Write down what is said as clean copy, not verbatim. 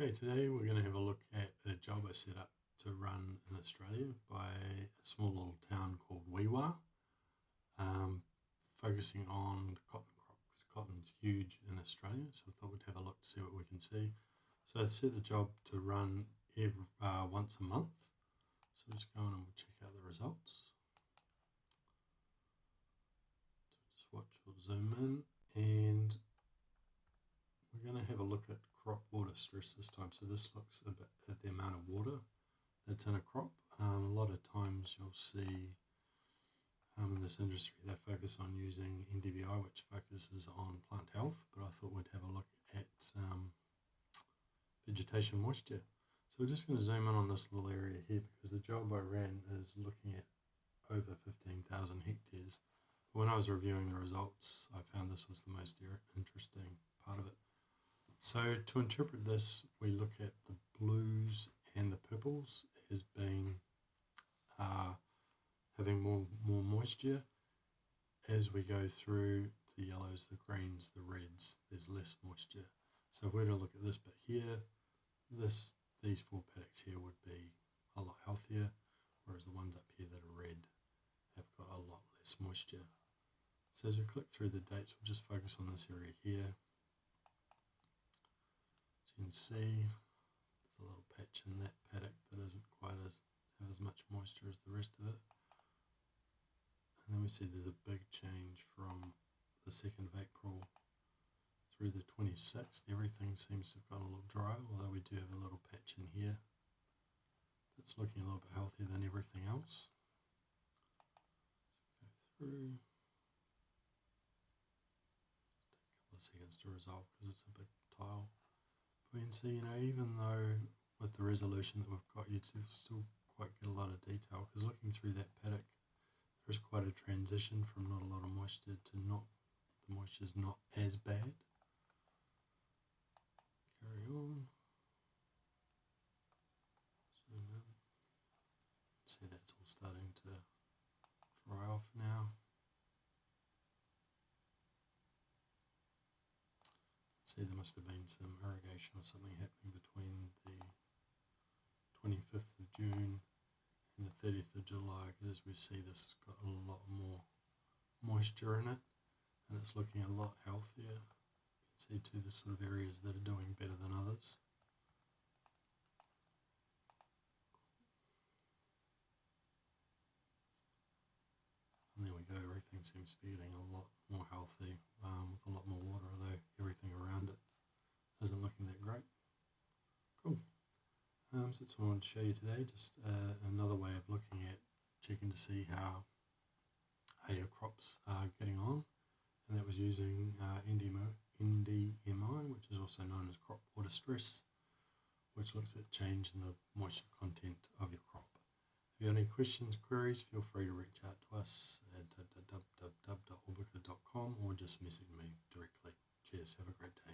Okay, today we're going to have a look at a job I set up to run in Australia by a small little town called Wee-Waa, focusing on the cotton crop, because cotton's huge in Australia, so I thought we'd have a look to see what we can see. So I set the job to run once a month, so just go on and we'll check out the results. So just watch, we'll zoom in, and we're going to have a look at crop water stress this time. So this looks a bit at the amount of water that's in a crop. A lot of times you'll see in this industry they focus on using NDVI, which focuses on plant health, but I thought we'd have a look at vegetation moisture. So we're just going to zoom in on this little area here because the job I ran is looking at over 15,000 hectares. When I was reviewing the results, I found this was the most interesting part of it. So to interpret this, we look at the blues and the purples as being having more moisture. As we go through the yellows, the greens, the reds, there's less moisture. So if we were to look at this bit here, these four paddocks here would be a lot healthier, whereas the ones up here that are red have got a lot less moisture. So as we click through the dates, we'll just focus on this area here. As you can see, there's a little patch in that paddock that isn't quite have as much moisture as the rest of it. And then we see there's a big change from the 2nd of April through the 26th. Everything seems to have got a little drier, although we do have a little patch in here that's looking a little bit healthier than everything else. So go through. Take a couple of seconds to resolve because it's a big tile. But we can see, even though with the resolution that we've got, you'd still quite get a lot of detail, because looking through that paddock, there's quite a transition from not a lot of moisture to the moisture's not as bad. Carry on. Zoom in. See, that's all starting to dry off now. See, there must have been some irrigation or something happening between the 25th of June and the 30th of July, because as we see, this has got a lot more moisture in it and it's looking a lot healthier. You can see too the sort of areas that are doing better than others. And there we go, everything seems to be getting a lot more healthy with a lot more water, although everything around it isn't looking that great. Cool. So that's what I wanted to show you today, just another way of looking at checking to see how your crops are getting on, and that was using NDMI, which is also known as crop water stress, which looks at change in the moisture content of your crop. If you have any questions, queries, feel free to reach out to us at www.orbica.com or just message me directly. Cheers, have a great day.